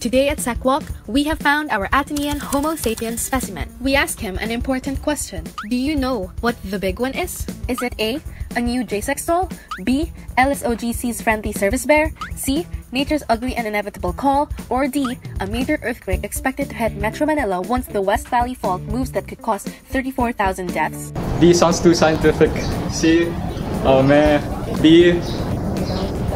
Today at SecWalk, we have found our Atenean Homo sapiens specimen. We ask him an important question. Do you know what the big one is? Is it A, a new JSEC stall? B, LSOGC's friendly service bear? C, nature's ugly and inevitable call? Or D, a major earthquake expected to hit Metro Manila once the West Valley Fault moves that could cause 34,000 deaths? D sounds too scientific. C, oh man. D,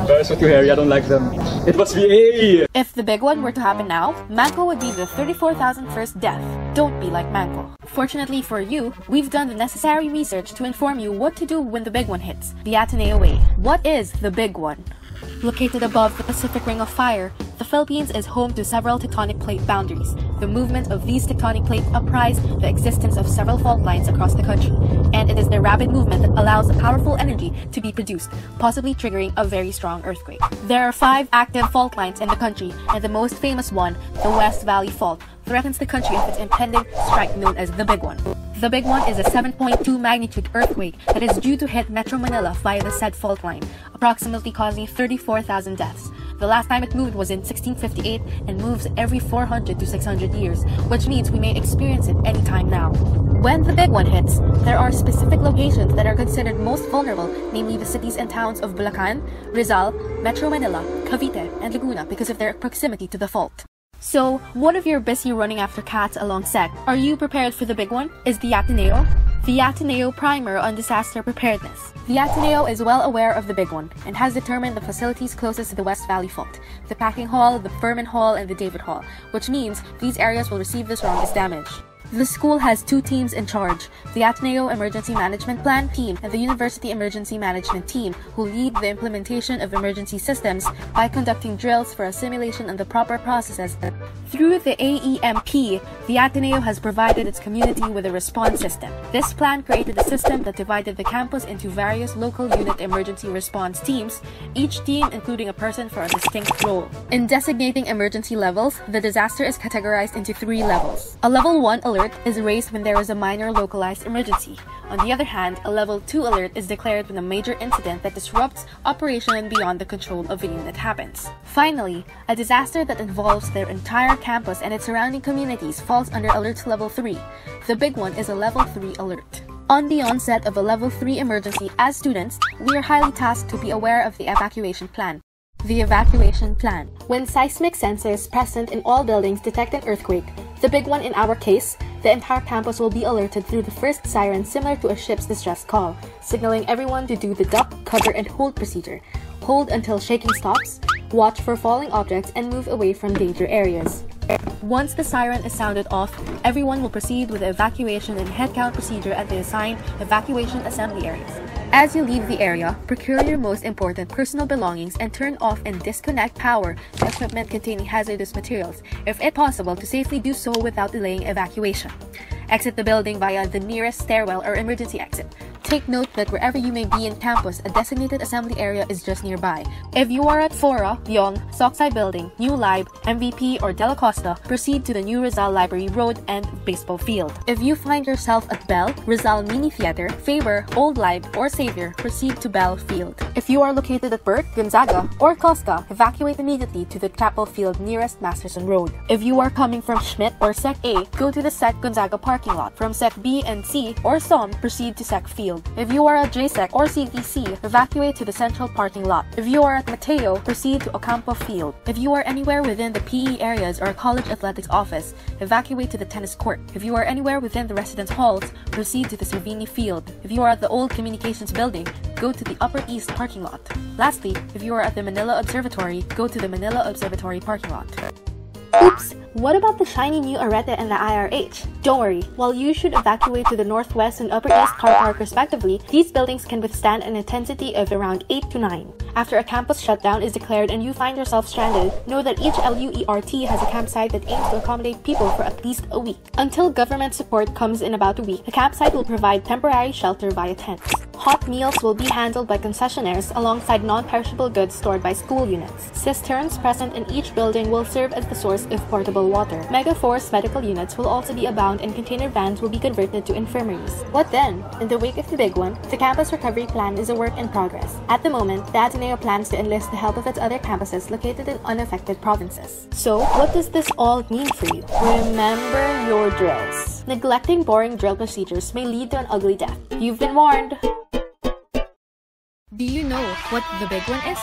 bears are too hairy, I don't like them. It must be A! If the big one were to happen now, Manco would be the 34,001st death. Don't be like Manco. Fortunately for you, we've done the necessary research to inform you what to do when the big one hits, the Ateneo way. What is the big one? Located above the Pacific Ring of Fire, the Philippines is home to several tectonic plate boundaries. The movement of these tectonic plates apprise the existence of several fault lines across the country, and it is their rapid movement that allows powerful energy to be produced, possibly triggering a very strong earthquake. There are 5 active fault lines in the country, and the most famous one, the West Valley Fault, threatens the country with its impending strike known as the Big One. The Big One is a 7.2 magnitude earthquake that is due to hit Metro Manila via the said fault line, approximately causing 34,000 deaths. The last time it moved was in 1658 and moves every 400 to 600 years, which means we may experience it anytime now. When the big one hits, there are specific locations that are considered most vulnerable, namely the cities and towns of Bulacan, Rizal, Metro Manila, Cavite, and Laguna because of their proximity to the fault. So, what if you're busy running after cats along SEC? Are you prepared for the big one? Is the Ateneo? The Ateneo Primer on Disaster Preparedness. The Ateneo is well aware of the big one and has determined the facilities closest to the West Valley Fault, the Packing Hall, the Furman Hall, and the David Hall, which means these areas will receive the strongest damage. The school has 2 teams in charge, the Ateneo Emergency Management Plan team and the University Emergency Management team, who lead the implementation of emergency systems by conducting drills for a simulation of the proper processes. Through the AEMP, the Ateneo has provided its community with a response system. This plan created a system that divided the campus into various local unit emergency response teams, each team including a person for a distinct role. In designating emergency levels, the disaster is categorized into 3 levels. A Level 1 alert is raised when there is a minor localized emergency. On the other hand, a Level 2 alert is declared when a major incident that disrupts operation beyond the control of a unit happens. Finally, a disaster that involves their entire campus and its surrounding communities falls under Alert Level 3. The big one is a Level 3 alert. On the onset of a Level 3 emergency, as students, we are highly tasked to be aware of the evacuation plan. The evacuation plan. When seismic sensors present in all buildings detect an earthquake, the big one in our case, the entire campus will be alerted through the first siren similar to a ship's distress call, signaling everyone to do the duck, cover, and hold procedure. Hold until shaking stops, watch for falling objects, and move away from danger areas. Once the siren is sounded off, everyone will proceed with the evacuation and head count procedure at the assigned evacuation assembly areas. As you leave the area, procure your most important personal belongings and turn off and disconnect power to equipment containing hazardous materials, if it possible to safely do so without delaying evacuation. Exit the building via the nearest stairwell or emergency exit. Take note that wherever you may be in campus, a designated assembly area is just nearby. If you are at Fora, Yong, Sockside Building, New Lib, MVP, or De La Costa, proceed to the New Rizal Library Road and Baseball Field. If you find yourself at Bell, Rizal Mini Theater, Faber, Old Lib, or Xavier, proceed to Bell Field. If you are located at Burt, Gonzaga, or Costa, evacuate immediately to the Chapel Field nearest Masterson Road. If you are coming from Schmidt or Sec A, go to the Sec Gonzaga parking lot. From Sec B and C or SOM, proceed to Sec Field. If you are at JSEC or CTC, evacuate to the central parking lot. If you are at Mateo, proceed to Ocampo Field. If you are anywhere within the PE areas or college athletics office, evacuate to the tennis court. If you are anywhere within the residence halls, proceed to the Cervini Field. If you are at the old communications building, go to the Upper East parking lot. Lastly, if you are at the Manila Observatory, go to the Manila Observatory parking lot. Oops! What about the shiny new Arete and the IRH? Don't worry, while you should evacuate to the Northwest and Upper East car park respectively, these buildings can withstand an intensity of around 8 to 9. After a campus shutdown is declared and you find yourself stranded, know that each LUERT has a campsite that aims to accommodate people for at least a week. Until government support comes in about a week, the campsite will provide temporary shelter via tents. Hot meals will be handled by concessionaires alongside non-perishable goods stored by school units. Cisterns present in each building will serve as the source of portable water. Megaforce medical units will also be abound and container vans will be converted to infirmaries. What then? In the wake of the big one, the campus recovery plan is a work in progress. At the moment, the Ateneo plans to enlist the help of its other campuses located in unaffected provinces. So, what does this all mean for you? Remember your drills. Neglecting boring drill procedures may lead to an ugly death. You've been warned! Do you know what the big one is?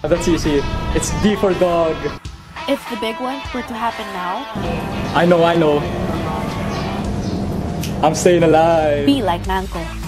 That's easy. It's D for dog. If the big one were to happen now, I know. I'm staying alive. be like Manco.